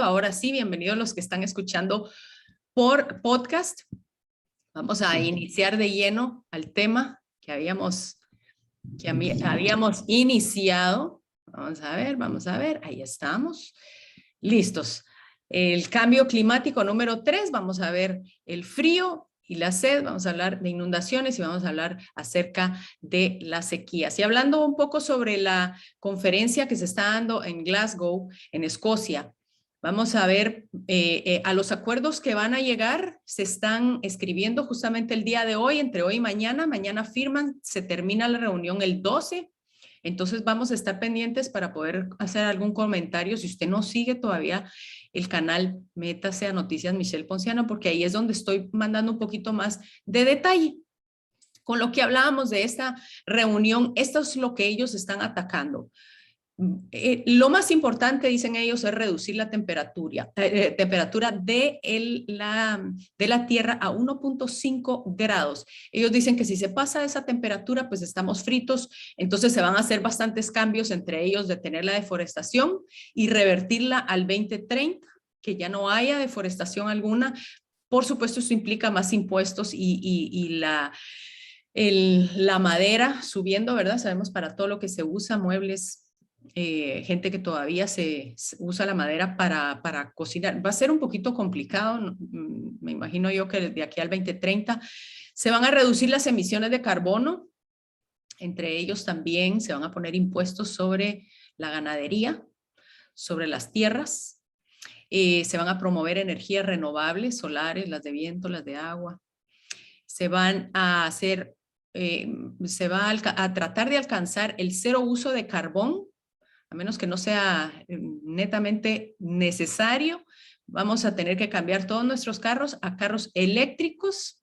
Ahora sí, bienvenidos los que están escuchando por podcast. Vamos a iniciar de lleno al tema que habíamos iniciado. Vamos a ver, ahí estamos. Listos. El cambio climático número 3, vamos a ver el frío y la sed, vamos a hablar de inundaciones y vamos a hablar acerca de las sequías. Y hablando un poco sobre la conferencia que se está dando en Glasgow, en Escocia, vamos a ver a los acuerdos que van a llegar, se están escribiendo justamente el día de hoy, entre hoy y mañana. Mañana firman, se termina la reunión el 12. Entonces vamos a estar pendientes para poder hacer algún comentario. Si usted no sigue todavía el canal, métase a Noticias Michelle Ponciano, porque ahí es donde estoy mandando un poquito más de detalle. Con lo que hablábamos de esta reunión, esto es lo que ellos están atacando. Lo más importante, dicen ellos, es reducir la temperatura de la Tierra a 1.5 grados. Ellos dicen que si se pasa esa temperatura, pues estamos fritos, entonces se van a hacer bastantes cambios, entre ellos detener la deforestación y revertirla al 2030, que ya no haya deforestación alguna. Por supuesto, eso implica más impuestos y la madera subiendo, ¿verdad? Sabemos para todo lo que se usa, muebles, gente que todavía se usa la madera para cocinar. Va a ser un poquito complicado, me imagino yo que de aquí al 2030 se van a reducir las emisiones de carbono, entre ellos también se van a poner impuestos sobre la ganadería, sobre las tierras, se van a promover energías renovables, solares, las de viento, las de agua, se van a hacer, se va a tratar de alcanzar el cero uso de carbón, a menos que no sea netamente necesario. Vamos a tener que cambiar todos nuestros carros a carros eléctricos.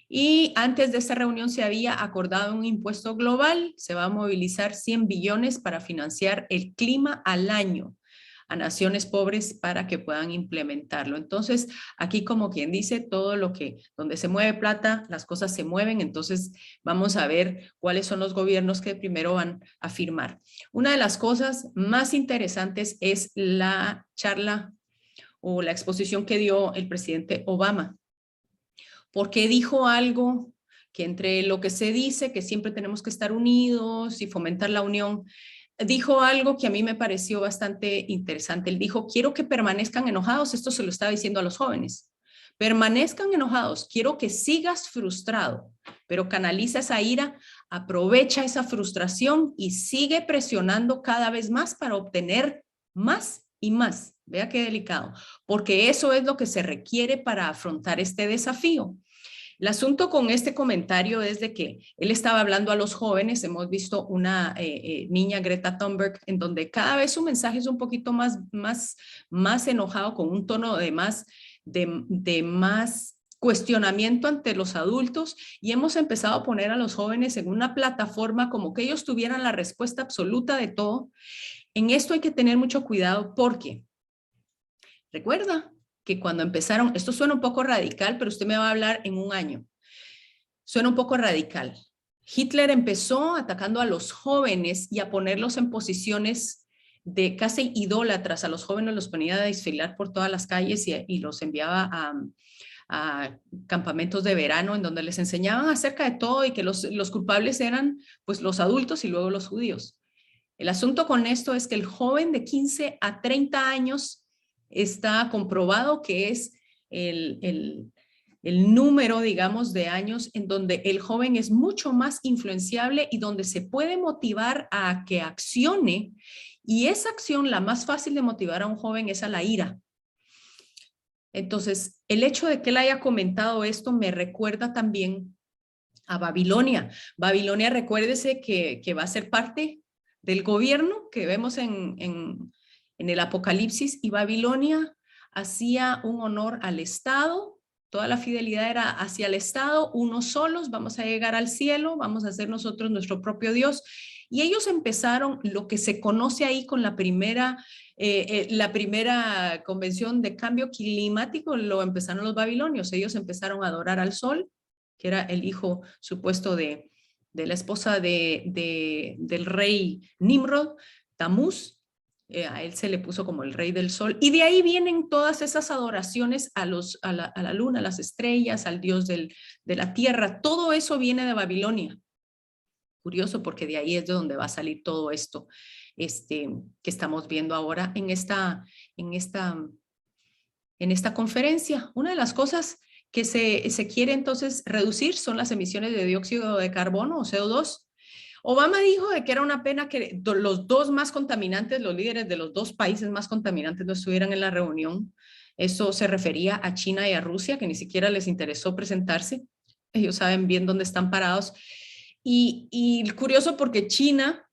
Y antes de esta reunión se había acordado un impuesto global. Se va a movilizar 100 billones para financiar el clima al año a naciones pobres para que puedan implementarlo. Entonces, aquí como quien dice, todo lo que, donde se mueve plata, las cosas se mueven. Entonces, vamos a ver cuáles son los gobiernos que primero van a firmar. Una de las cosas más interesantes es la charla o la exposición que dio el presidente Obama, porque dijo algo que entre lo que se dice, que siempre tenemos que estar unidos y fomentar la unión, dijo algo que a mí me pareció bastante interesante. Él dijo, quiero que permanezcan enojados, esto se lo estaba diciendo a los jóvenes, permanezcan enojados, quiero que sigas frustrado, pero canaliza esa ira, aprovecha esa frustración y sigue presionando cada vez más para obtener más y más. Vea qué delicado, porque eso es lo que se requiere para afrontar este desafío. El asunto con este comentario es de que él estaba hablando a los jóvenes. Hemos visto una niña, Greta Thunberg, en donde cada vez su mensaje es un poquito más enojado, con un tono de más cuestionamiento ante los adultos, y hemos empezado a poner a los jóvenes en una plataforma como que ellos tuvieran la respuesta absoluta de todo. En esto hay que tener mucho cuidado porque, recuerda, que cuando empezaron, esto suena un poco radical, pero usted me va a hablar en un año, suena un poco radical. Hitler empezó atacando a los jóvenes y a ponerlos en posiciones de casi idólatras. A los jóvenes los ponía a desfilar por todas las calles y los enviaba a campamentos de verano en donde les enseñaban acerca de todo y que los culpables eran pues los adultos y luego los judíos. El asunto con esto es que el joven de 15 a 30 años está comprobado que es el número, digamos, de años en donde el joven es mucho más influenciable y donde se puede motivar a que accione, y esa acción, la más fácil de motivar a un joven, es a la ira. Entonces, el hecho de que él haya comentado esto me recuerda también a Babilonia. Babilonia, recuérdese que va a ser parte del gobierno que vemos en el Apocalipsis, y Babilonia hacía un honor al Estado, toda la fidelidad era hacia el Estado, unos solos, vamos a llegar al cielo, vamos a ser nosotros nuestro propio Dios. Y ellos empezaron lo que se conoce ahí con la primera convención de cambio climático, lo empezaron los babilonios. Ellos empezaron a adorar al sol, que era el hijo supuesto de la esposa del rey Nimrod, Tamuz. A él se le puso como el rey del sol. Y de ahí vienen todas esas adoraciones a la luna, a las estrellas, al dios de la tierra. Todo eso viene de Babilonia. Curioso, porque de ahí es de donde va a salir todo esto que estamos viendo ahora en esta conferencia. Una de las cosas que se quiere entonces reducir son las emisiones de dióxido de carbono o CO2. Obama dijo de que era una pena que los dos más contaminantes, los líderes de los dos países más contaminantes no estuvieran en la reunión. Eso se refería a China y a Rusia, que ni siquiera les interesó presentarse. Ellos saben bien dónde están parados. Y curioso porque China,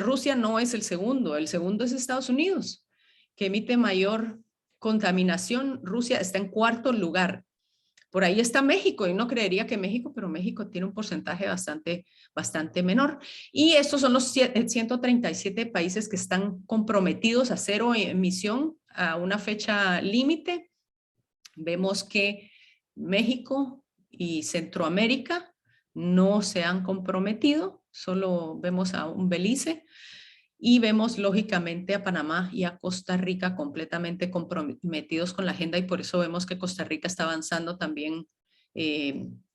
Rusia no es el segundo es Estados Unidos, que emite mayor contaminación. Rusia está en cuarto lugar. Por ahí está México, y no creería que México, pero México tiene un porcentaje bastante menor. Y estos son los 137 países que están comprometidos a cero emisión a una fecha límite. Vemos que México y Centroamérica no se han comprometido, solo vemos a un Belice. Y vemos lógicamente a Panamá y a Costa Rica completamente comprometidos con la agenda, y por eso vemos que Costa Rica está avanzando también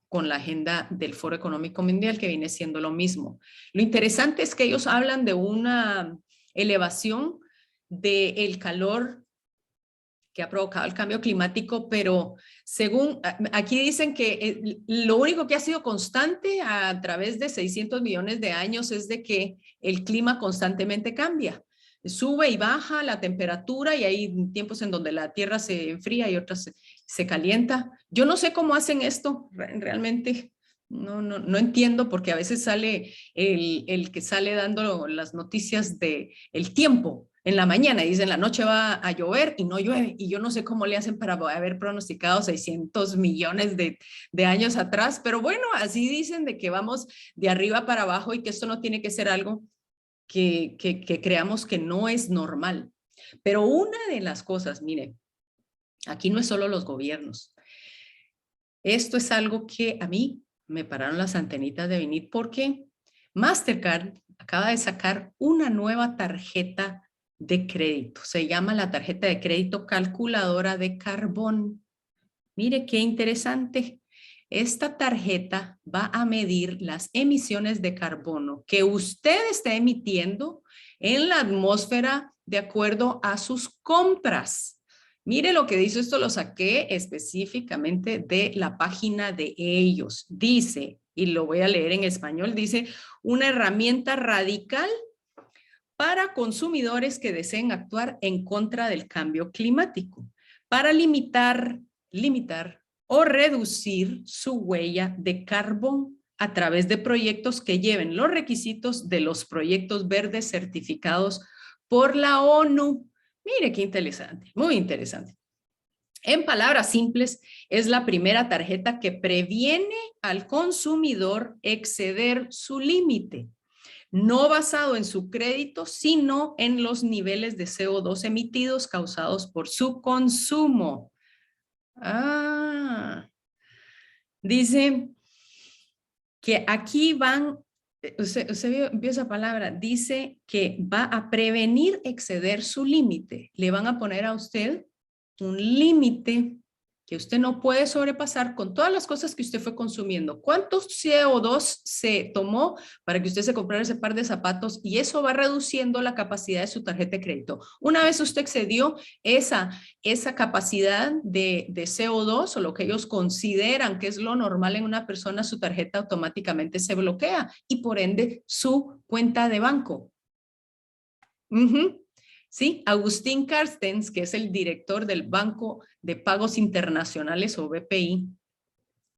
con la agenda del Foro Económico Mundial, que viene siendo lo mismo. Lo interesante es que ellos hablan de una elevación del calor que ha provocado el cambio climático, pero según aquí dicen que lo único que ha sido constante a través de 600 millones de años es de que el clima constantemente cambia. Sube y baja la temperatura, y hay tiempos en donde la tierra se enfría y otras se calienta. Yo no sé cómo hacen esto, realmente no entiendo, porque a veces sale el que sale dando las noticias del tiempo en la mañana y dicen la noche va a llover y no llueve, y yo no sé cómo le hacen para haber pronosticado 600 millones de años atrás, pero bueno, así dicen de que vamos de arriba para abajo y que esto no tiene que ser algo que creamos que no es normal. Pero una de las cosas, mire, aquí no es solo los gobiernos. Esto es algo que a mí me pararon las antenitas de venir, porque Mastercard acaba de sacar una nueva tarjeta de crédito. Se llama la tarjeta de crédito calculadora de carbón. Mire qué interesante. Esta tarjeta va a medir las emisiones de carbono que usted está emitiendo en la atmósfera de acuerdo a sus compras. Mire lo que dice esto, lo saqué específicamente de la página de ellos. Dice, y lo voy a leer en español, dice: una herramienta radical para consumidores que deseen actuar en contra del cambio climático, para limitar o reducir su huella de carbón a través de proyectos que lleven los requisitos de los proyectos verdes certificados por la ONU. Mire qué interesante, muy interesante. En palabras simples, es la primera tarjeta que previene al consumidor exceder su límite, no basado en su crédito, sino en los niveles de CO2 emitidos causados por su consumo. Dice que aquí usted vio esa palabra, dice que va a prevenir exceder su límite. Le van a poner a usted un límite que usted no puede sobrepasar con todas las cosas que usted fue consumiendo. ¿Cuántos CO2 se tomó para que usted se comprara ese par de zapatos? Y eso va reduciendo la capacidad de su tarjeta de crédito. Una vez usted excedió esa capacidad de CO2, o lo que ellos consideran que es lo normal en una persona, su tarjeta automáticamente se bloquea y por ende su cuenta de banco. Sí, Agustín Carstens, que es el director del Banco de Pagos Internacionales o BPI,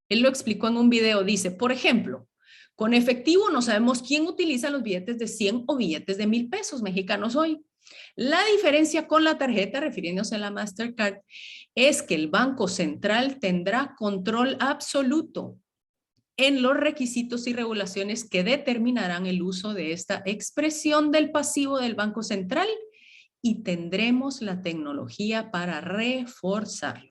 él lo explicó en un video. Dice, por ejemplo, con efectivo no sabemos quién utiliza los billetes de 100 o billetes de 1,000 pesos mexicanos hoy. La diferencia con la tarjeta, refiriéndose a la Mastercard, es que el Banco Central tendrá control absoluto en los requisitos y regulaciones que determinarán el uso de esta expresión del pasivo del Banco Central, y tendremos la tecnología para reforzarlo.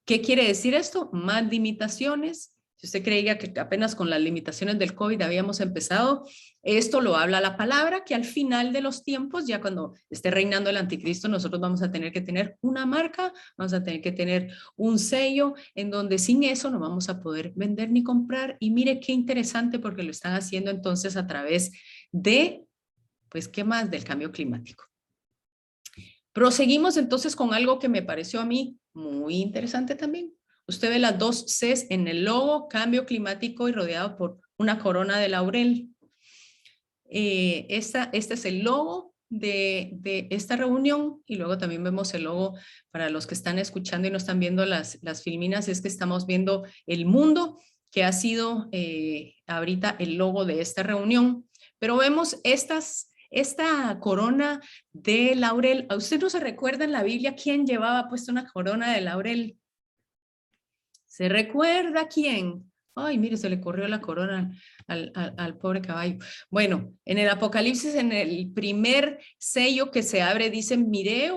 ¿Qué quiere decir esto? Más limitaciones Si usted creía que apenas con las limitaciones del COVID habíamos empezado, esto lo habla la palabra, que al final de los tiempos, ya cuando esté reinando el anticristo, nosotros vamos a tener que tener una marca, vamos a tener que tener un sello, en donde sin eso no vamos a poder vender ni comprar. Y mire qué interesante, porque lo están haciendo entonces a través de, pues, ¿qué más? Del cambio climático. Proseguimos entonces con algo que me pareció a mí muy interesante también. Usted ve las dos Cs en el logo, cambio climático, y rodeado por una corona de laurel. Este es el logo de esta reunión, y luego también vemos el logo para los que están escuchando y no están viendo las filminas, es que estamos viendo el mundo, que ha sido ahorita el logo de esta reunión. Pero vemos esta corona de laurel. ¿A usted no se recuerda en la Biblia quién llevaba puesta una corona de laurel? ¿Se recuerda quién? Ay, mire, se le corrió la corona al pobre caballo. Bueno, en el Apocalipsis, en el primer sello que se abre, dicen, miré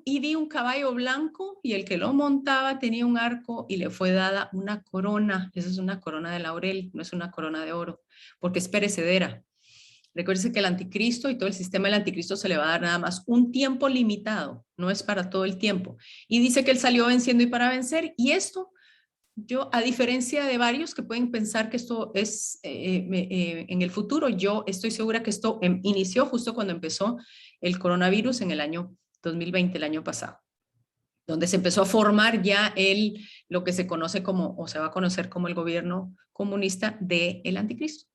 y vi un caballo blanco, y el que lo montaba tenía un arco y le fue dada una corona. Esa es una corona de laurel, no es una corona de oro, porque es perecedera. Recuerde que el anticristo y todo el sistema del anticristo se le va a dar nada más un tiempo limitado, no es para todo el tiempo. Y dice que él salió venciendo y para vencer, y esto, yo, a diferencia de varios que pueden pensar que esto es en el futuro, yo estoy segura que esto inició justo cuando empezó el coronavirus en el año 2020, el año pasado, donde se empezó a formar ya lo que se conoce como, o se va a conocer como el gobierno comunista del anticristo.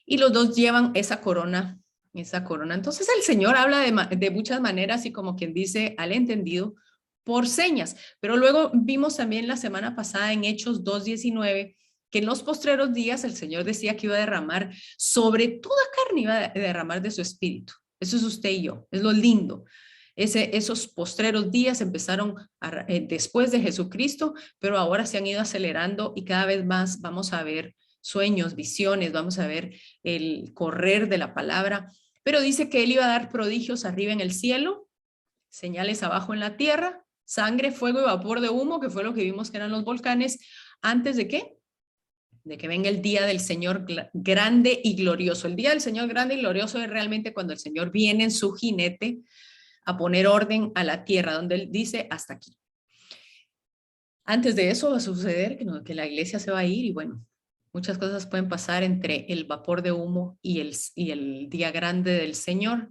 Y los dos llevan esa corona, esa corona. Entonces el Señor habla de muchas maneras, y como quien dice, al entendido, por señas. Pero luego vimos también la semana pasada en Hechos 2:19, que en los postreros días el Señor decía que iba a derramar sobre toda carne, iba a derramar de su espíritu. Eso es usted y yo, es lo lindo. Esos postreros días empezaron después de Jesucristo, pero ahora se han ido acelerando, y cada vez más vamos a ver sueños, visiones, vamos a ver el correr de la palabra. Pero dice que él iba a dar prodigios arriba en el cielo, señales abajo en la tierra, sangre, fuego y vapor de humo, que fue lo que vimos que eran los volcanes. ¿Antes de qué? De que venga el día del Señor grande y glorioso. El día del Señor grande y glorioso es realmente cuando el Señor viene en su jinete a poner orden a la tierra, donde él dice hasta aquí. Antes de eso va a suceder que la iglesia se va a ir, y bueno, muchas cosas pueden pasar entre el vapor de humo y el día grande del Señor.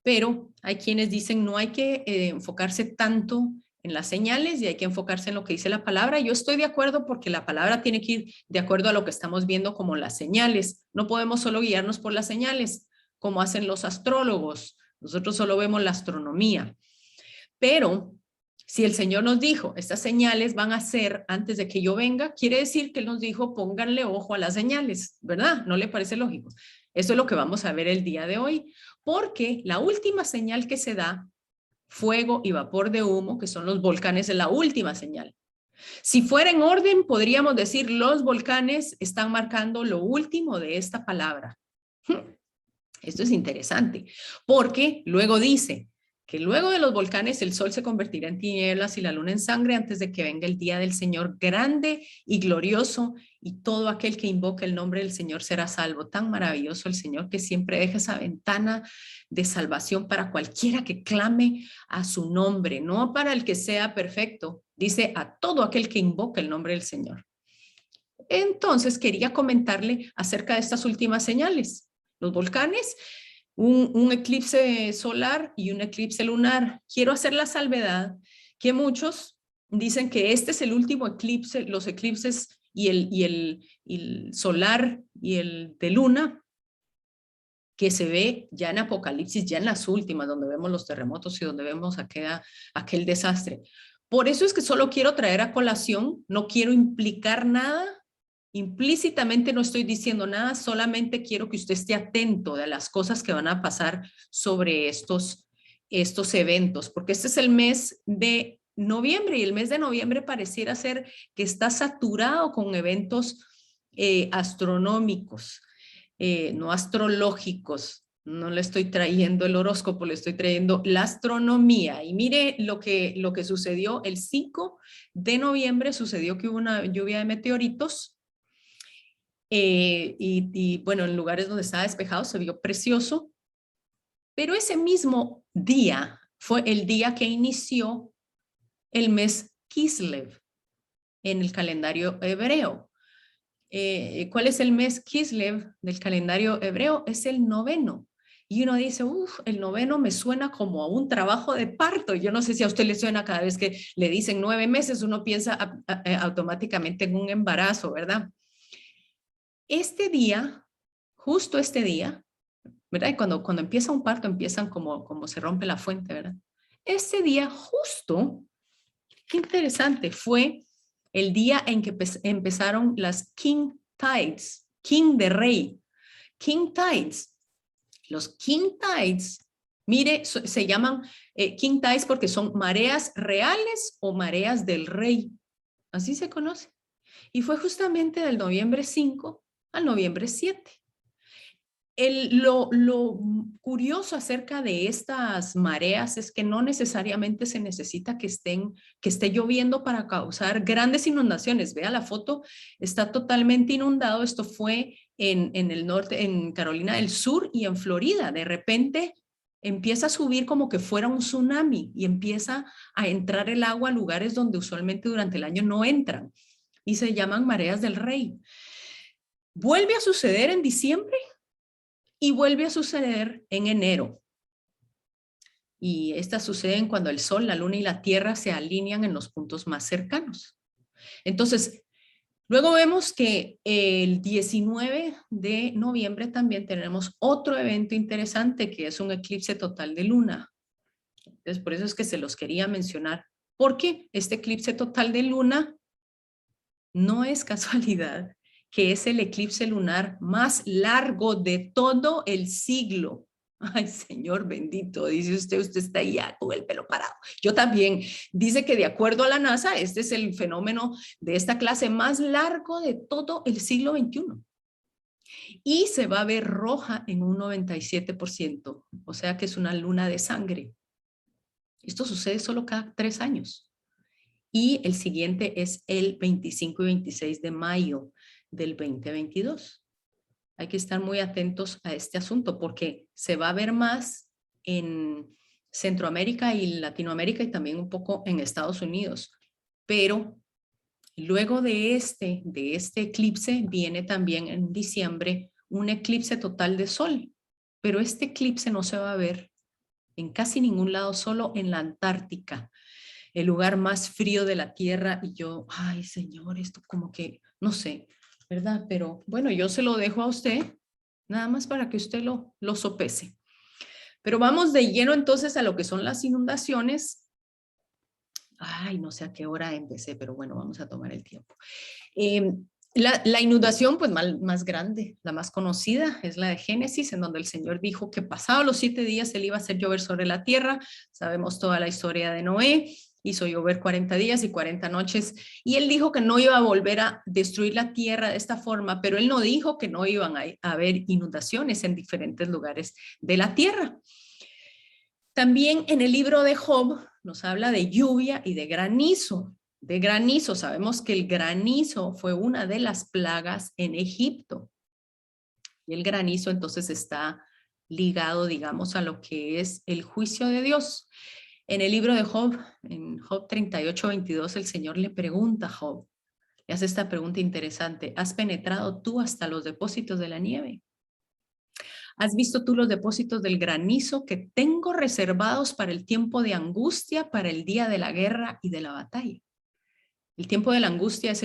Pero hay quienes dicen no hay que enfocarse tanto en las señales, y hay que enfocarse en lo que dice la palabra. Yo estoy de acuerdo, porque la palabra tiene que ir de acuerdo a lo que estamos viendo como las señales. No podemos solo guiarnos por las señales, como hacen los astrólogos. Nosotros solo vemos la astronomía. Pero si el Señor nos dijo, estas señales van a ser antes de que yo venga, quiere decir que Él nos dijo, pónganle ojo a las señales, ¿verdad? ¿No le parece lógico? Eso es lo que vamos a ver el día de hoy, porque la última señal que se da, fuego y vapor de humo, que son los volcanes, es la última señal. Si fuera en orden, podríamos decir, los volcanes están marcando lo último de esta palabra. Esto es interesante, porque luego dice que luego de los volcanes el sol se convertirá en tinieblas y la luna en sangre antes de que venga el día del Señor grande y glorioso, y todo aquel que invoque el nombre del Señor será salvo. Tan maravilloso el Señor, que siempre deja esa ventana de salvación para cualquiera que clame a su nombre, no para el que sea perfecto, dice a todo aquel que invoque el nombre del Señor. Entonces quería comentarle acerca de estas últimas señales. Los volcanes, un eclipse solar y un eclipse lunar. Quiero hacer la salvedad que muchos dicen que este es el último eclipse, los eclipses y el solar y el de luna, que se ve ya en Apocalipsis, ya en las últimas, donde vemos los terremotos y donde vemos aquel desastre. Por eso es que solo quiero traer a colación, no quiero implicar nada. Implícitamente no estoy diciendo nada, solamente quiero que usted esté atento de las cosas que van a pasar sobre estos eventos, porque este es el mes de noviembre, y el mes de noviembre pareciera ser que está saturado con eventos astronómicos, no astrológicos, No le estoy trayendo el horóscopo, le estoy trayendo la astronomía. Y mire lo que sucedió el 5 de noviembre, sucedió que hubo una lluvia de meteoritos bueno, en lugares donde estaba despejado se vio precioso, pero ese mismo día fue el día que inició el mes Kislev en el calendario hebreo. ¿Cuál es el mes Kislev del calendario hebreo? Es el noveno. Y uno dice, uff, el noveno me suena como a un trabajo de parto. Yo no sé si a usted le suena cada vez que le dicen 9 meses, uno piensa automáticamente en un embarazo, ¿verdad? Este día, justo este día, ¿verdad? Y cuando empieza un parto, empiezan como se rompe la fuente, ¿verdad? Este día justo, qué interesante, fue el día en que empezaron las King Tides, King de Rey, King Tides. Los King Tides, mire, se llaman King Tides porque son mareas reales o mareas del rey. Así se conoce. Y fue justamente del noviembre 5 al noviembre 7. Lo curioso acerca de estas mareas es que no necesariamente se necesita que esté lloviendo para causar grandes inundaciones. Vea la foto, está totalmente inundado. Esto fue en el norte, en Carolina del Sur y en Florida. De repente empieza a subir como que fuera un tsunami y empieza a entrar el agua a lugares donde usualmente durante el año no entran y se llaman mareas del rey. Vuelve a suceder en diciembre y vuelve a suceder en enero. Y estas suceden cuando el Sol, la Luna y la Tierra se alinean en los puntos más cercanos. Entonces, luego vemos que el 19 de noviembre también tenemos otro evento interesante que es un eclipse total de luna. Entonces, por eso es que se los quería mencionar. Porque este eclipse total de luna no es casualidad que es el eclipse lunar más largo de todo el siglo. Ay, Señor bendito, dice usted está ya con el pelo parado. Yo también. Dice que de acuerdo a la NASA, este es el fenómeno de esta clase más largo de todo el siglo XXI. Y se va a ver roja en un 97%, o sea que es una luna de sangre. Esto sucede solo cada 3 años. Y el siguiente es el 25 y 26 de mayo del 2022. Hay que estar muy atentos a este asunto porque se va a ver más en Centroamérica y Latinoamérica y también un poco en Estados Unidos. Pero luego de este eclipse viene también en diciembre un eclipse total de sol. Pero este eclipse no se va a ver en casi ningún lado, solo en la Antártica, el lugar más frío de la Tierra. Y yo, ay, Señor, esto como que, no sé, ¿verdad? Pero bueno, yo se lo dejo a usted, nada más para que usted lo sopese. Pero vamos de lleno entonces a lo que son las inundaciones. Ay, no sé a qué hora empecé, pero bueno, vamos a tomar el tiempo. La inundación pues más grande, la más conocida, es la de Génesis, en donde el Señor dijo que pasados los 7 días Él iba a hacer llover sobre la tierra. Sabemos toda la historia de Noé. Hizo llover 40 días y 40 noches, y Él dijo que no iba a volver a destruir la tierra de esta forma, pero Él no dijo que no iban a haber inundaciones en diferentes lugares de la tierra. También en el libro de Job nos habla de lluvia y de granizo. De granizo, sabemos que el granizo fue una de las plagas en Egipto. Y el granizo entonces está ligado, digamos, a lo que es el juicio de Dios. En el libro de Job, en Job 38:22, el Señor le pregunta a Job, le hace esta pregunta interesante: ¿has penetrado tú hasta los depósitos de la nieve? ¿Has visto tú los depósitos del granizo que tengo reservados para el tiempo de angustia, para el día de la guerra y de la batalla? El tiempo de la angustia es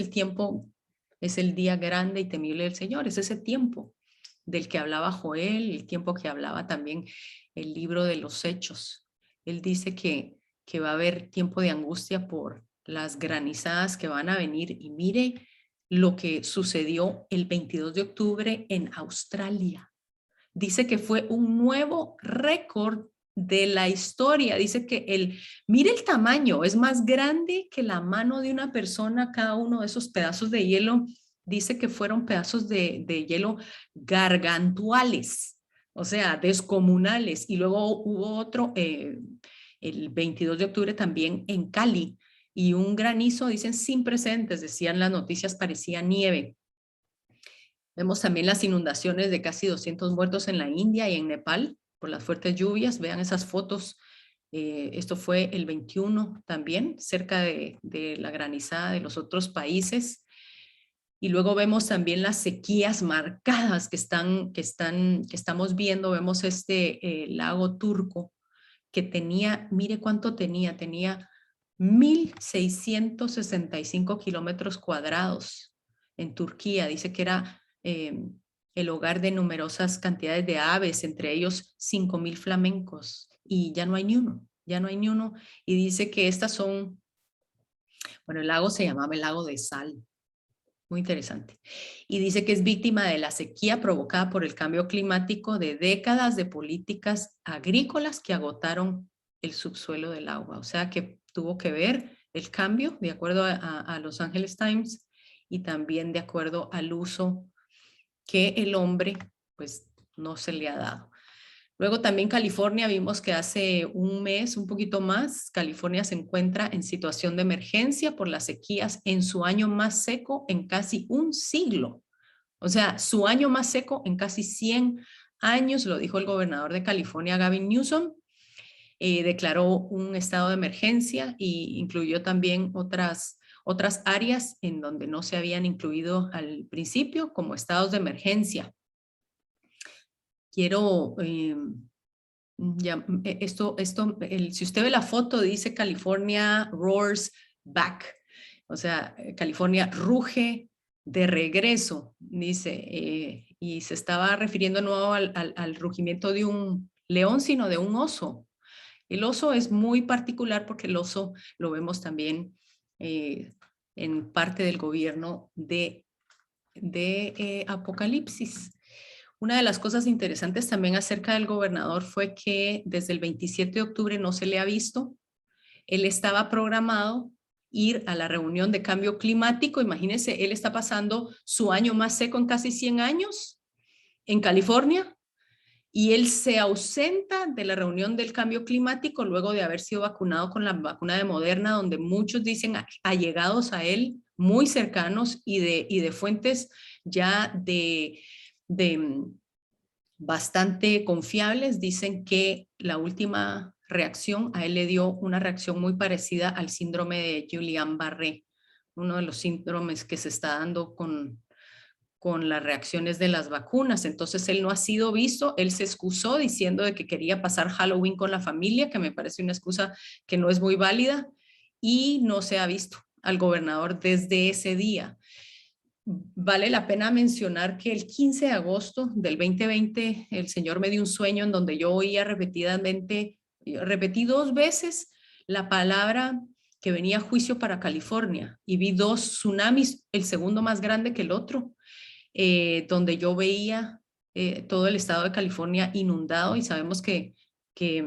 el día grande y temible del Señor, es ese tiempo del que hablaba Joel, el tiempo que hablaba también el libro de los Hechos. Él dice que va a haber tiempo de angustia por las granizadas que van a venir, y mire lo que sucedió el 22 de octubre en Australia. Dice que fue un nuevo récord de la historia. Dice que mire el tamaño, es más grande que la mano de una persona cada uno de esos pedazos de hielo. Dice que fueron pedazos de hielo gargantuales, o sea, descomunales. Y luego hubo otro, el 22 de octubre también en Cali, y un granizo, dicen, sin precedentes, decían las noticias, parecía nieve. Vemos también las inundaciones de casi 200 muertos en la India y en Nepal por las fuertes lluvias. Vean esas fotos. Esto fue el 21 también, cerca de la granizada de los otros países. Y luego vemos también las sequías marcadas que estamos viendo. Vemos este lago Turco que tenía, mire cuánto tenía 1.665 kilómetros cuadrados en Turquía. Dice que era el hogar de numerosas cantidades de aves, entre ellos 5.000 flamencos, y ya no hay ni uno, ya no hay ni uno. Y dice que estas son, bueno, el lago se llamaba el lago de sal. Muy interesante. Y dice que es víctima de la sequía provocada por el cambio climático, de décadas de políticas agrícolas que agotaron el subsuelo del agua. O sea que tuvo que ver el cambio, de acuerdo a Los Angeles Times, y también de acuerdo al uso que el hombre pues no se le ha dado. Luego también California, vimos que hace un mes, un poquito más, California se encuentra en situación de emergencia por las sequías en su año más seco en casi un siglo. O sea, su año más seco en casi 100 años, lo dijo el gobernador de California, Gavin Newsom. Declaró un estado de emergencia e incluyó también otras áreas en donde no se habían incluido al principio como estados de emergencia. Quiero, si usted ve la foto, dice California roars back. O sea, California ruge de regreso, dice, y se estaba refiriendo de nuevo al rugimiento de un león, sino de un oso. El oso es muy particular porque el oso lo vemos también en parte del gobierno de Apocalipsis. Una de las cosas interesantes también acerca del gobernador fue que desde el 27 de octubre no se le ha visto. Él estaba programado ir a la reunión de cambio climático. Imagínense, él está pasando su año más seco en casi 100 años en California, y él se ausenta de la reunión del cambio climático luego de haber sido vacunado con la vacuna de Moderna, donde muchos dicen allegados a él, muy cercanos y de fuentes ya de bastante confiables, dicen que la última reacción a él le dio una reacción muy parecida al síndrome de Guillain-Barré, uno de los síndromes que se está dando con las reacciones de las vacunas. Entonces él no ha sido visto, él se excusó diciendo de que quería pasar Halloween con la familia, que me parece una excusa que no es muy válida, y no se ha visto al gobernador desde ese día. Vale la pena mencionar que el 15 de agosto del 2020 el señor me dio un sueño en donde yo oía repetidamente, repetí 2 veces la palabra que venía a juicio para California, y vi 2 tsunamis, el segundo más grande que el otro, donde yo veía todo el estado de California inundado, y sabemos que, que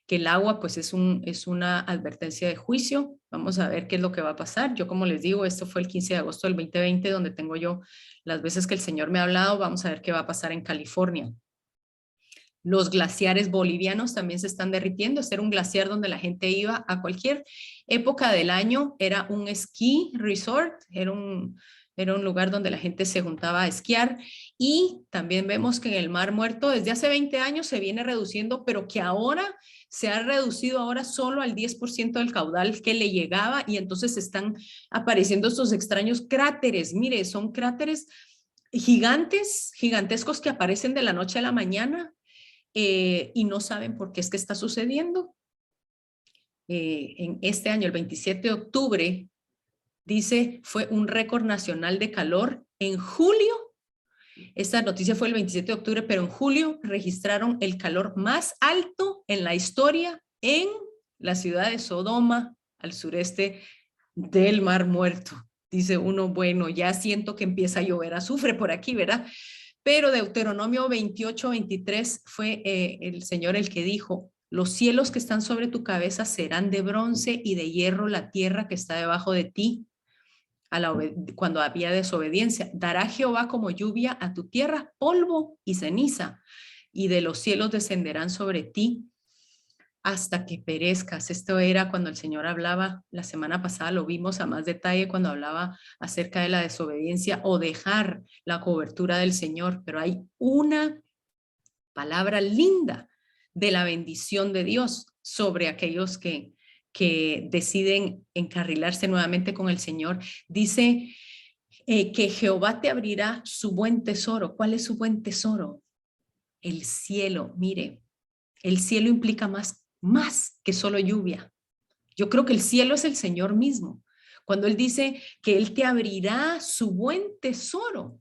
el agua pues es una advertencia de juicio. Vamos a ver qué es lo que va a pasar. Yo, como les digo, esto fue el 15 de agosto del 2020, donde tengo yo las veces que el Señor me ha hablado. Vamos a ver qué va a pasar en California. Los glaciares bolivianos también se están derritiendo. Este era un glaciar donde la gente iba a cualquier época del año. Era un esquí resort, era un lugar donde la gente se juntaba a esquiar. Y también vemos que en el Mar Muerto desde hace 20 años se viene reduciendo, pero que ahora se ha reducido ahora solo al 10% del caudal que le llegaba, y entonces están apareciendo estos extraños cráteres. Mire, son cráteres gigantes, gigantescos, que aparecen de la noche a la mañana. Y no saben por qué es que está sucediendo. En este año, el 27 de octubre, dice, fue un récord nacional de calor. En julio, esta noticia fue el 27 de octubre, pero en julio registraron el calor más alto en la historia en la ciudad de Sodoma, al sureste del Mar Muerto. Dice uno, bueno, ya siento que empieza a llover azufre por aquí, ¿verdad? Pero Deuteronomio 28-23 fue el Señor el que dijo: los cielos que están sobre tu cabeza serán de bronce, y de hierro la tierra que está debajo de ti. Cuando había desobediencia, dará Jehová como lluvia a tu tierra polvo y ceniza. y de los cielos descenderán sobre ti hasta que perezcas. Esto era cuando el Señor hablaba, la semana pasada lo vimos a más detalle cuando hablaba acerca de la desobediencia o dejar la cobertura del Señor, pero hay una palabra linda de la bendición de Dios sobre aquellos que deciden encarrilarse nuevamente con el Señor. Dice que Jehová te abrirá su buen tesoro. ¿Cuál es su buen tesoro? El cielo. Mire, el cielo implica más que solo lluvia. Yo creo que el cielo es el Señor mismo. Cuando Él dice que Él te abrirá su buen tesoro,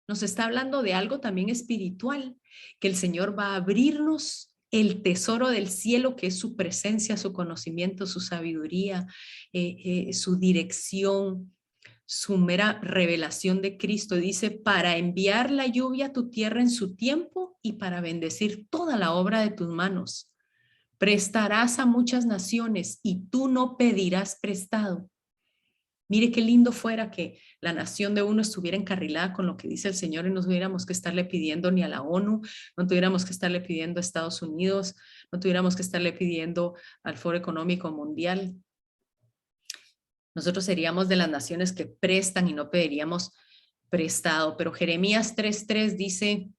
nos está hablando de algo también espiritual, que el Señor va a abrirnos el tesoro del cielo, que es su presencia, su conocimiento, su sabiduría, su dirección, su mera revelación de Cristo. Dice, para enviar la lluvia a tu tierra en su tiempo y para bendecir toda la obra de tus manos. Prestarás a muchas naciones y tú no pedirás prestado. Mire qué lindo fuera que la nación de uno estuviera encarrilada con lo que dice el Señor y no tuviéramos que estarle pidiendo ni a la ONU, no tuviéramos que estarle pidiendo a Estados Unidos, no tuviéramos que estarle pidiendo al Foro Económico Mundial. Nosotros seríamos de las naciones que prestan y no pediríamos prestado. Pero Jeremías 3:3 dice,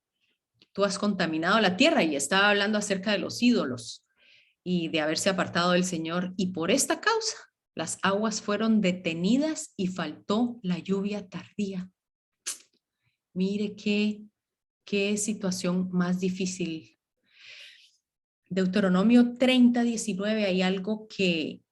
tú has contaminado la tierra, y estaba hablando acerca de los ídolos y de haberse apartado del Señor, y por esta causa las aguas fueron detenidas y faltó la lluvia tardía. Mire qué situación más difícil. Deuteronomio 30:19, hay algo que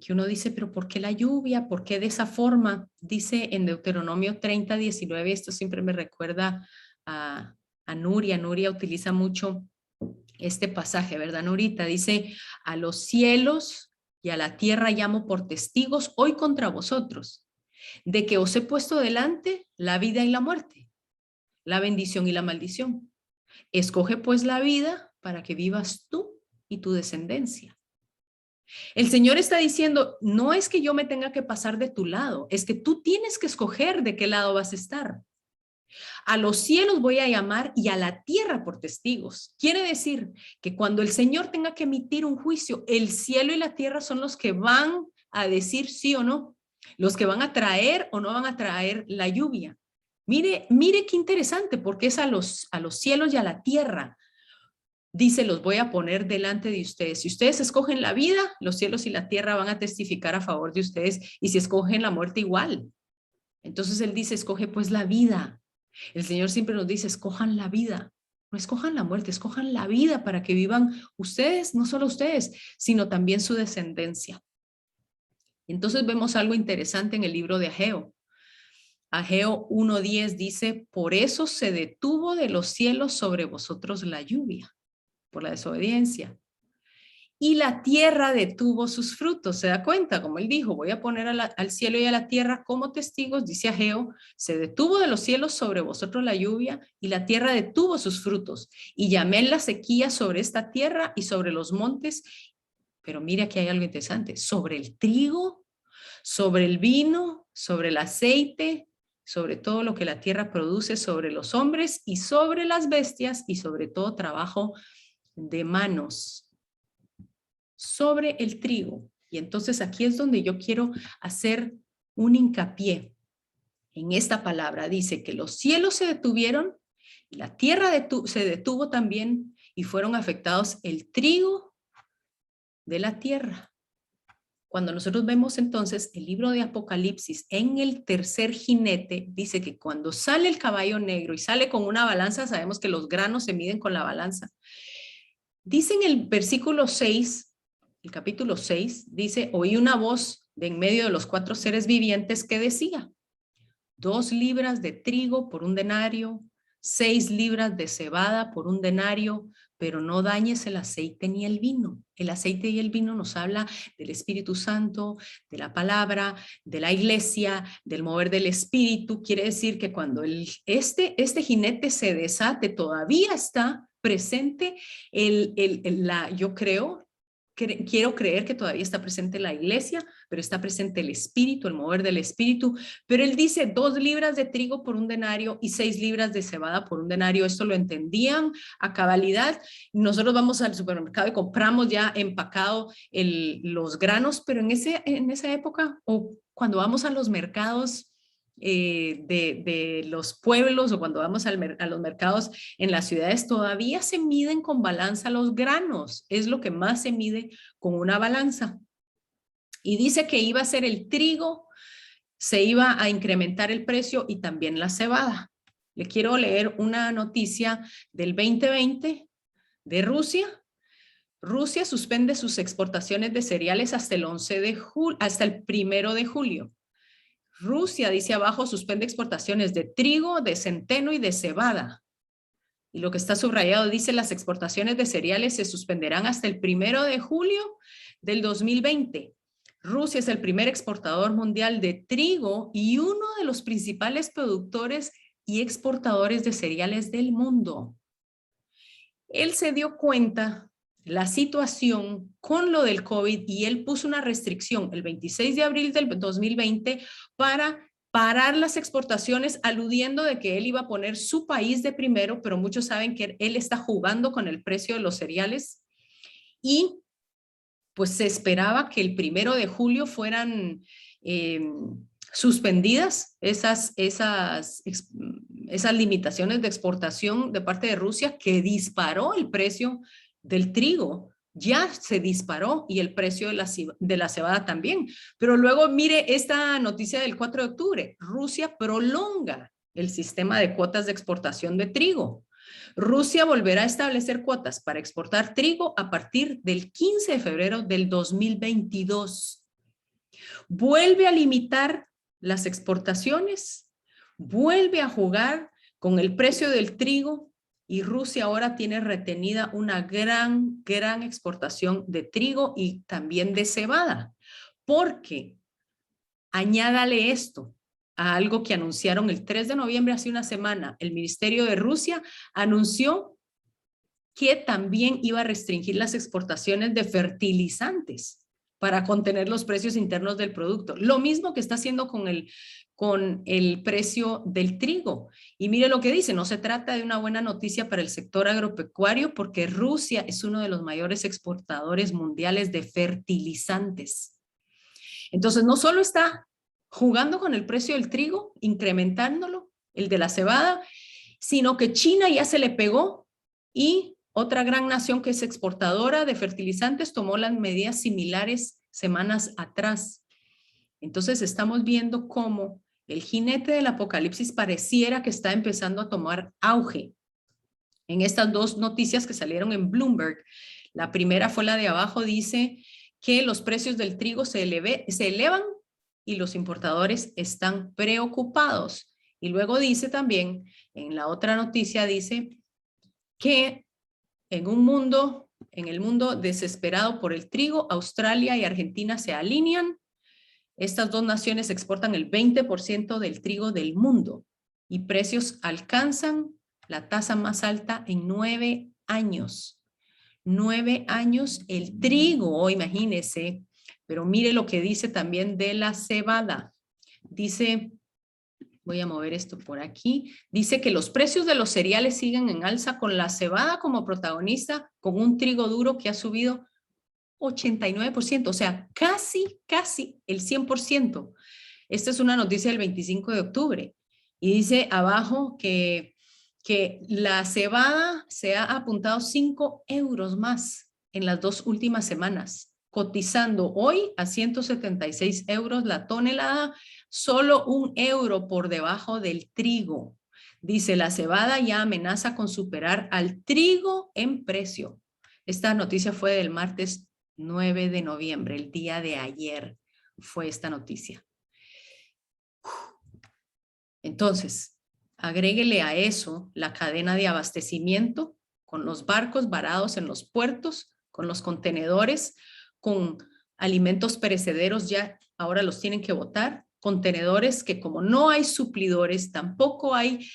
uno dice, pero ¿por qué la lluvia? ¿Por qué de esa forma? Dice en Deuteronomio 30:19, esto siempre me recuerda a Nuria. Nuria utiliza mucho este pasaje, ¿verdad, Nurita? Dice, a los cielos y a la tierra llamo por testigos hoy contra vosotros, de que os he puesto delante la vida y la muerte, la bendición y la maldición. Escoge pues la vida para que vivas tú y tu descendencia. El Señor está diciendo, no es que yo me tenga que pasar de tu lado, es que tú tienes que escoger de qué lado vas a estar. A los cielos voy a llamar y a la tierra por testigos. Quiere decir que cuando el Señor tenga que emitir un juicio, el cielo y la tierra son los que van a decir sí o no, los que van a traer o no van a traer la lluvia. Mire qué interesante, porque es a los cielos y a la tierra. Dice, los voy a poner delante de ustedes. Si ustedes escogen la vida, los cielos y la tierra van a testificar a favor de ustedes, y si escogen la muerte, igual. Entonces Él dice, escoge pues la vida. El Señor siempre nos dice, escojan la vida, no escojan la muerte, escojan la vida para que vivan ustedes, no solo ustedes, sino también su descendencia. Y entonces vemos algo interesante en el libro de Ageo. Ageo 1:10 dice, por eso se detuvo de los cielos sobre vosotros la lluvia, por la desobediencia. Y la tierra detuvo sus frutos. ¿Se da cuenta? Como él dijo, voy a poner al cielo y a la tierra como testigos, dice Ageo, se detuvo de los cielos sobre vosotros la lluvia y la tierra detuvo sus frutos. Y llamé la sequía sobre esta tierra y sobre los montes. Pero mira que hay algo interesante, sobre el trigo, sobre el vino, sobre el aceite, sobre todo lo que la tierra produce, sobre los hombres y sobre las bestias y sobre todo trabajo de manos. Sobre el trigo. Y entonces aquí es donde yo quiero hacer un hincapié en esta palabra. Dice que los cielos se detuvieron y la tierra se detuvo también, y fueron afectados el trigo de la tierra. Cuando nosotros vemos entonces el libro de Apocalipsis, en el tercer jinete, dice que cuando sale el caballo negro y sale con una balanza, sabemos que los granos se miden con la balanza. Dice en el versículo 6, el capítulo 6, dice, oí una voz de en medio de los 4 seres vivientes que decía, 2 libras de trigo por 1 denario, 6 libras de cebada por 1 denario, pero no dañes el aceite ni el vino. El aceite y el vino nos habla del Espíritu Santo, de la palabra, de la iglesia, del mover del Espíritu. Quiere decir que cuando este jinete se desate, todavía está presente yo creo, quiero creer que todavía está presente la iglesia, pero está presente el espíritu, el mover del espíritu. Pero él dice 2 libras de trigo por un denario y 6 libras de cebada por un denario. Esto lo entendían a cabalidad. Nosotros vamos al supermercado y compramos ya empacado los granos, pero en esa época, o cuando vamos a los mercados de los pueblos, o cuando vamos a los mercados en las ciudades, todavía se miden con balanza los granos. Es lo que más se mide con una balanza. Y dice que iba a ser el trigo, se iba a incrementar el precio, y también la cebada. Le quiero leer una noticia del 2020 de Rusia. Rusia suspende sus exportaciones de cereales hasta el 1 de julio. Rusia, dice abajo, suspende exportaciones de trigo, de centeno y de cebada. Y lo que está subrayado dice: las exportaciones de cereales se suspenderán hasta el 1 de julio del 2020. Rusia es el primer exportador mundial de trigo y uno de los principales productores y exportadores de cereales del mundo. Él se dio cuenta la situación con lo del COVID y él puso una restricción el 26 de abril del 2020 para parar las exportaciones, aludiendo de que él iba a poner su país de primero, pero muchos saben que él está jugando con el precio de los cereales, y pues se esperaba que el 1 de julio fueran suspendidas esas limitaciones de exportación de parte de Rusia, que disparó el precio del trigo. Ya se disparó, y el precio de la cebada también. Pero luego mire esta noticia del 4 de octubre. Rusia prolonga el sistema de cuotas de exportación de trigo. Rusia volverá a establecer cuotas para exportar trigo a partir del 15 de febrero del 2022. Vuelve a limitar las exportaciones, vuelve a jugar con el precio del trigo, y Rusia ahora tiene retenida una gran exportación de trigo y también de cebada. Porque añádale esto a algo que anunciaron el 3 de noviembre, hace una semana. El Ministerio de Rusia anunció que también iba a restringir las exportaciones de fertilizantes para contener los precios internos del producto. Lo mismo que está haciendo con el precio del trigo. Y mire lo que dice: no se trata de una buena noticia para el sector agropecuario, porque Rusia es uno de los mayores exportadores mundiales de fertilizantes. Entonces, no solo está jugando con el precio del trigo, incrementándolo, el de la cebada, sino que China ya se le pegó, y otra gran nación que es exportadora de fertilizantes tomó las medidas similares semanas atrás. Entonces estamos viendo cómo el jinete del apocalipsis pareciera que está empezando a tomar auge. En estas 2 noticias que salieron en Bloomberg, la primera fue la de abajo, dice que los precios del trigo se elevan y los importadores están preocupados. Y luego dice también, en la otra noticia dice que en el mundo desesperado por el trigo, Australia y Argentina se alinean. Estas 2 naciones exportan el 20% del trigo del mundo, y precios alcanzan la tasa más alta en 9 años. 9 años el trigo, imagínese. Pero mire lo que dice también de la cebada. Dice, voy a mover esto por aquí, dice que los precios de los cereales siguen en alza, con la cebada como protagonista, con un trigo duro que ha subido 89%, o sea, casi el 100%. Esta es una noticia del 25 de octubre. Y dice abajo que la cebada se ha apuntado 5 euros más en las 2 últimas semanas, cotizando hoy a 176 euros la tonelada, solo 1 euro por debajo del trigo. Dice, la cebada ya amenaza con superar al trigo en precio. Esta noticia fue del martes 9 de noviembre, el día de ayer fue esta noticia. Entonces, agréguele a eso la cadena de abastecimiento, con los barcos varados en los puertos, con los contenedores, con alimentos perecederos, ya ahora los tienen que botar, contenedores que como no hay suplidores, tampoco hay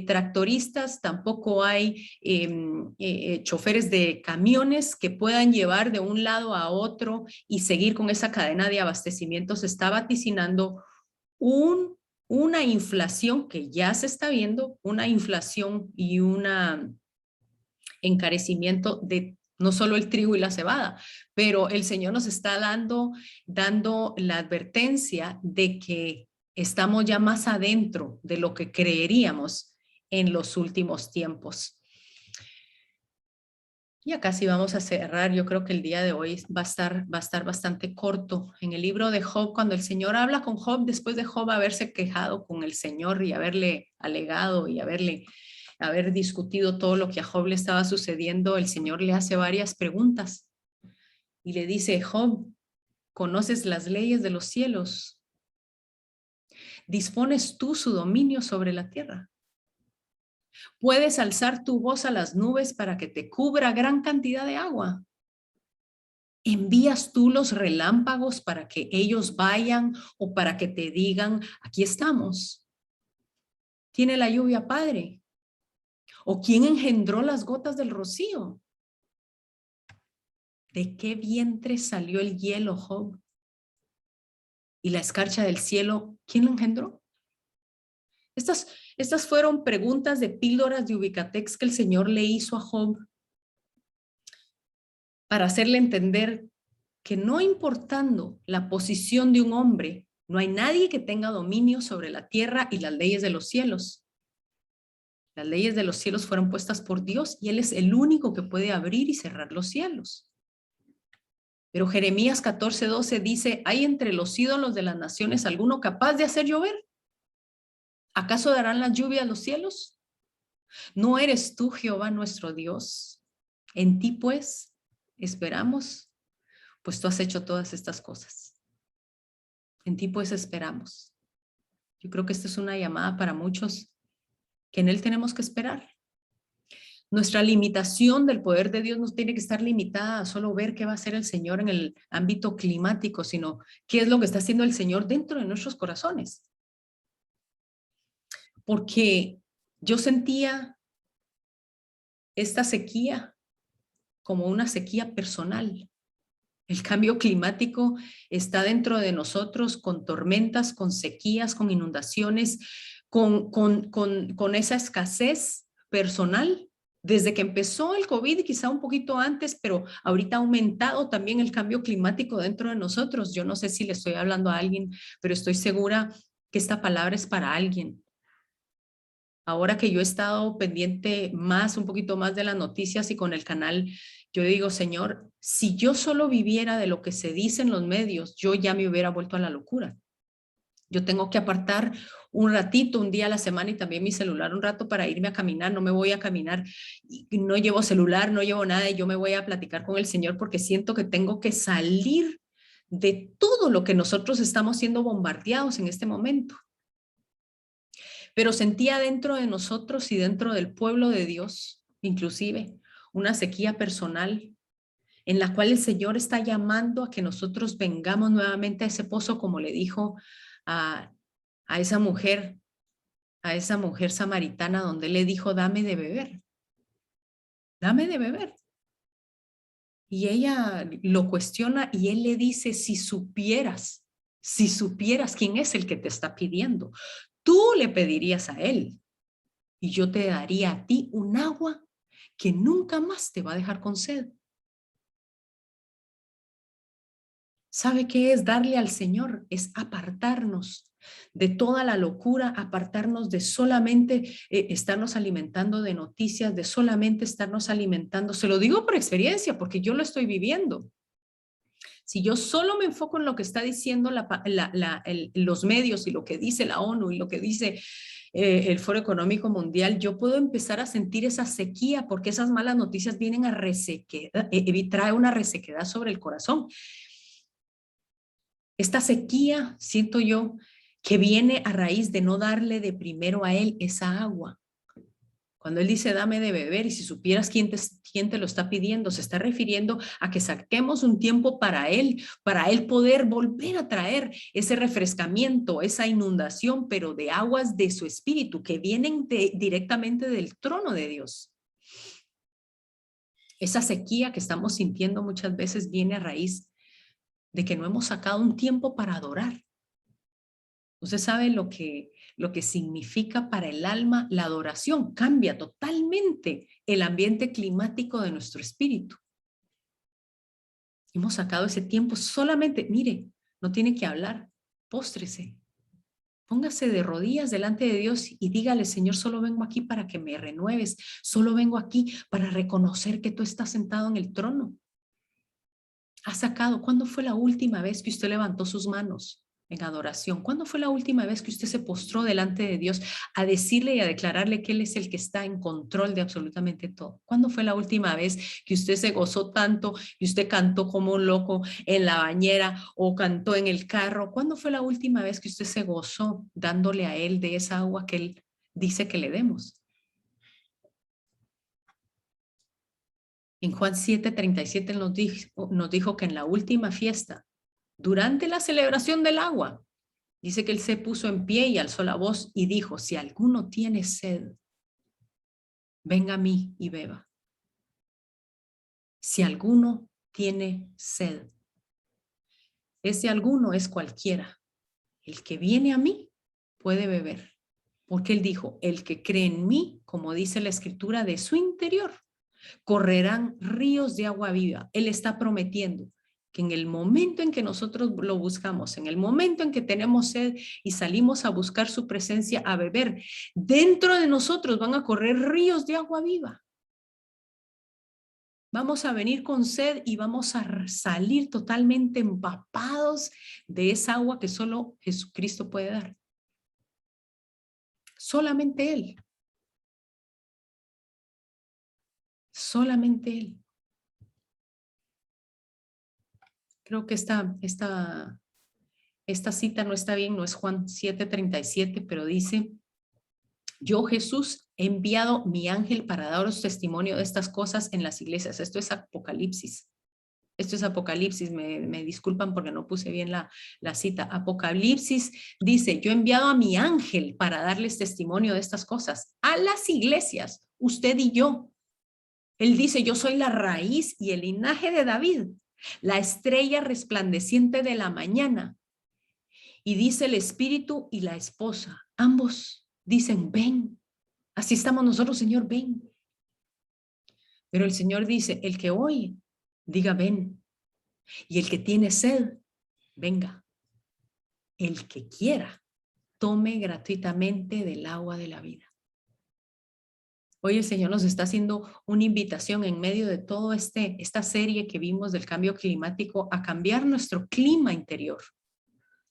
tractoristas, tampoco hay choferes de camiones que puedan llevar de un lado a otro y seguir con esa cadena de abastecimiento, se está vaticinando una inflación que ya se está viendo, una inflación y un encarecimiento de no solo el trigo y la cebada, pero el Señor nos está dando la advertencia de que estamos ya más adentro de lo que creeríamos en los últimos tiempos. Ya casi vamos a cerrar. Yo creo que el día de hoy va a estar bastante corto. En el libro de Job, cuando el Señor habla con Job, después de Job haberse quejado con el Señor y haberle alegado y haber discutido todo lo que a Job le estaba sucediendo, el Señor le hace varias preguntas y le dice: Job, ¿conoces las leyes de los cielos? ¿Dispones tú su dominio sobre la tierra? ¿Puedes alzar tu voz a las nubes para que te cubra gran cantidad de agua? ¿Envías tú los relámpagos para que ellos vayan o para que te digan, aquí estamos? ¿Tiene la lluvia padre? ¿O quién engendró las gotas del rocío? ¿De qué vientre salió el hielo, Job? ¿Y la escarcha del cielo, quién lo engendró? Estas fueron preguntas de píldoras de Ubicatex que el Señor le hizo a Job para hacerle entender que no importando la posición de un hombre, no hay nadie que tenga dominio sobre la tierra y las leyes de los cielos. Las leyes de los cielos fueron puestas por Dios y Él es el único que puede abrir y cerrar los cielos. Pero Jeremías 14:12 dice: ¿hay entre los ídolos de las naciones alguno capaz de hacer llover? ¿Acaso darán la lluvia a los cielos? ¿No eres tú, Jehová, nuestro Dios? En ti, pues, esperamos, pues tú has hecho todas estas cosas. En ti, pues, esperamos. Yo creo que esta es una llamada para muchos que en Él tenemos que esperar. Nuestra limitación del poder de Dios no tiene que estar limitada a solo ver qué va a hacer el Señor en el ámbito climático, sino qué es lo que está haciendo el Señor dentro de nuestros corazones. Porque yo sentía esta sequía como una sequía personal. El cambio climático está dentro de nosotros con tormentas, con sequías, con inundaciones, con esa escasez personal. Desde que empezó el COVID, quizá un poquito antes, pero ahorita ha aumentado también el cambio climático dentro de nosotros. Yo no sé si le estoy hablando a alguien, pero estoy segura que esta palabra es para alguien. Ahora que yo he estado pendiente un poquito más de las noticias y con el canal, yo digo, Señor, si yo solo viviera de lo que se dice en los medios, yo ya me hubiera vuelto a la locura. Yo tengo que apartar un ratito, un día a la semana y también mi celular un rato para irme a caminar. No me voy a caminar, no llevo celular, no llevo nada y yo me voy a platicar con el Señor porque siento que tengo que salir de todo lo que nosotros estamos siendo bombardeados en este momento. Pero sentía dentro de nosotros y dentro del pueblo de Dios, inclusive, una sequía personal en la cual el Señor está llamando a que nosotros vengamos nuevamente a ese pozo, como le dijo a, a esa mujer samaritana, donde le dijo, dame de beber, dame de beber. Y ella lo cuestiona y él le dice, si supieras quién es el que te está pidiendo, tú le pedirías a él y yo te daría a ti un agua que nunca más te va a dejar con sed. ¿Sabe qué es darle al Señor? Es apartarnos de toda la locura, apartarnos de solamente estarnos alimentando de noticias, de solamente estarnos alimentando. Se lo digo por experiencia, porque yo lo estoy viviendo. Si yo solo me enfoco en lo que está diciendo los medios y lo que dice la ONU y lo que dice el Foro Económico Mundial, yo puedo empezar a sentir esa sequía porque esas malas noticias vienen a resequedad, trae una resequedad sobre el corazón. Esta sequía, siento yo, que viene a raíz de no darle de primero a Él esa agua. Cuando Él dice dame de beber, y si supieras quién te lo está pidiendo, se está refiriendo a que saquemos un tiempo para Él poder volver a traer ese refrescamiento, esa inundación, pero de aguas de su espíritu que vienen directamente del trono de Dios. Esa sequía que estamos sintiendo muchas veces viene a raíz de que no hemos sacado un tiempo para adorar. Usted sabe lo que significa para el alma la adoración. Cambia totalmente el ambiente climático de nuestro espíritu. Hemos sacado ese tiempo solamente, mire, no tiene que hablar, póstrese. Póngase de rodillas delante de Dios y dígale, Señor, solo vengo aquí para que me renueves. Solo vengo aquí para reconocer que tú estás sentado en el trono. ¿Cuándo fue la última vez que usted levantó sus manos en adoración? ¿Cuándo fue la última vez que usted se postró delante de Dios a decirle y a declararle que Él es el que está en control de absolutamente todo? ¿Cuándo fue la última vez que usted se gozó tanto y usted cantó como un loco en la bañera o cantó en el carro? ¿Cuándo fue la última vez que usted se gozó dándole a Él de esa agua que Él dice que le demos? En Juan 7:37 nos dijo que en la última fiesta, durante la celebración del agua, dice que Él se puso en pie y alzó la voz y dijo, si alguno tiene sed, venga a mí y beba. Si alguno tiene sed, ese alguno es cualquiera. El que viene a mí puede beber. Porque Él dijo, el que cree en mí, como dice la escritura, de su interior correrán ríos de agua viva. Él está prometiendo que en el momento en que nosotros lo buscamos, en el momento en que tenemos sed y salimos a buscar su presencia a beber, dentro de nosotros van a correr ríos de agua viva. Vamos a venir con sed y vamos a salir totalmente empapados de esa agua que solo Jesucristo puede dar. Solamente Él. Solamente Él. Creo que esta cita no está bien, no es Juan 7:37, pero dice, yo Jesús he enviado mi ángel para daros testimonio de estas cosas en las iglesias. Esto es Apocalipsis. Esto es Apocalipsis, me disculpan porque no puse bien la cita. Apocalipsis dice, yo he enviado a mi ángel para darles testimonio de estas cosas a las iglesias, usted y yo. Él dice, yo soy la raíz y el linaje de David, la estrella resplandeciente de la mañana. Y dice el espíritu y la esposa, ambos dicen, ven. Así estamos nosotros, Señor, ven. Pero el Señor dice, el que oye, diga, ven. Y el que tiene sed, venga. El que quiera, tome gratuitamente del agua de la vida. Hoy el Señor nos está haciendo una invitación en medio de toda esta serie que vimos del cambio climático a cambiar nuestro clima interior,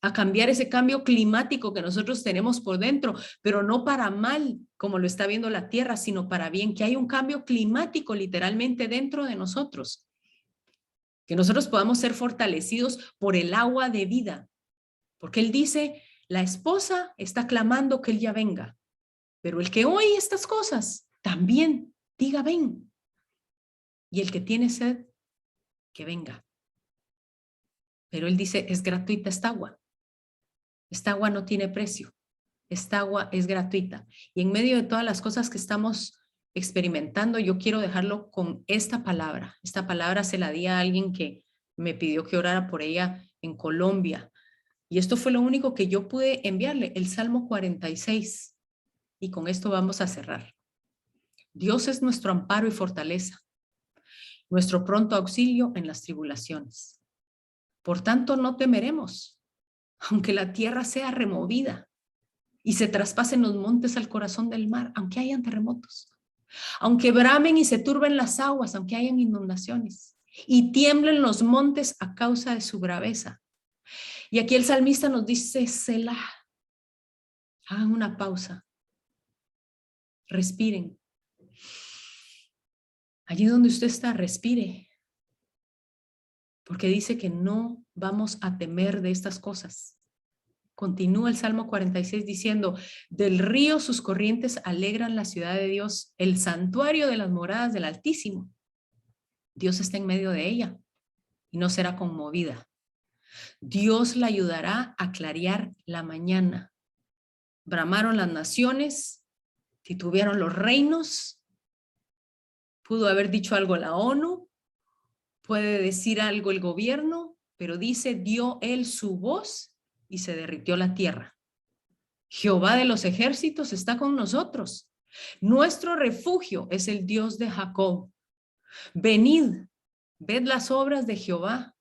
a cambiar ese cambio climático que nosotros tenemos por dentro, pero no para mal, como lo está viendo la tierra, sino para bien, que hay un cambio climático literalmente dentro de nosotros, que nosotros podamos ser fortalecidos por el agua de vida, porque Él dice, la esposa está clamando que Él ya venga, pero el que oye estas cosas también diga ven, y el que tiene sed, que venga. Pero Él dice, es gratuita esta agua. Esta agua no tiene precio. Esta agua es gratuita. Y en medio de todas las cosas que estamos experimentando, yo quiero dejarlo con esta palabra. Esta palabra se la di a alguien que me pidió que orara por ella en Colombia. Y esto fue lo único que yo pude enviarle, el Salmo 46. Y con esto vamos a cerrar. Dios es nuestro amparo y fortaleza, nuestro pronto auxilio en las tribulaciones. Por tanto, no temeremos, aunque la tierra sea removida y se traspasen los montes al corazón del mar, aunque hayan terremotos, aunque bramen y se turben las aguas, aunque hayan inundaciones y tiemblen los montes a causa de su braveza. Y aquí el salmista nos dice, Selah, hagan una pausa, respiren. Allí donde usted está, respire, porque dice que no vamos a temer de estas cosas. Continúa el Salmo 46 diciendo, del río sus corrientes alegran la ciudad de Dios, el santuario de las moradas del Altísimo. Dios está en medio de ella y no será conmovida. Dios la ayudará a clarear la mañana. Bramaron las naciones, titubearon los reinos, pudo haber dicho algo la ONU, puede decir algo el gobierno, pero dice, dio él su voz y se derritió la tierra. Jehová de los ejércitos está con nosotros. Nuestro refugio es el Dios de Jacob. Venid, ved las obras de Jehová,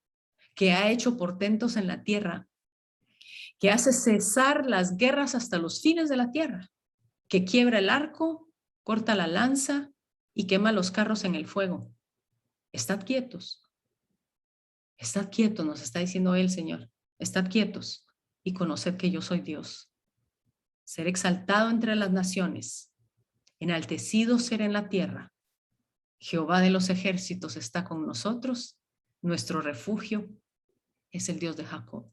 que ha hecho portentos en la tierra, que hace cesar las guerras hasta los fines de la tierra, que quiebra el arco, corta la lanza y quema los carros en el fuego. Estad quietos, nos está diciendo el Señor. Estad quietos y conoced que yo soy Dios. Ser exaltado entre las naciones, enaltecido ser en la tierra. Jehová de los ejércitos está con nosotros, nuestro refugio es el Dios de Jacob.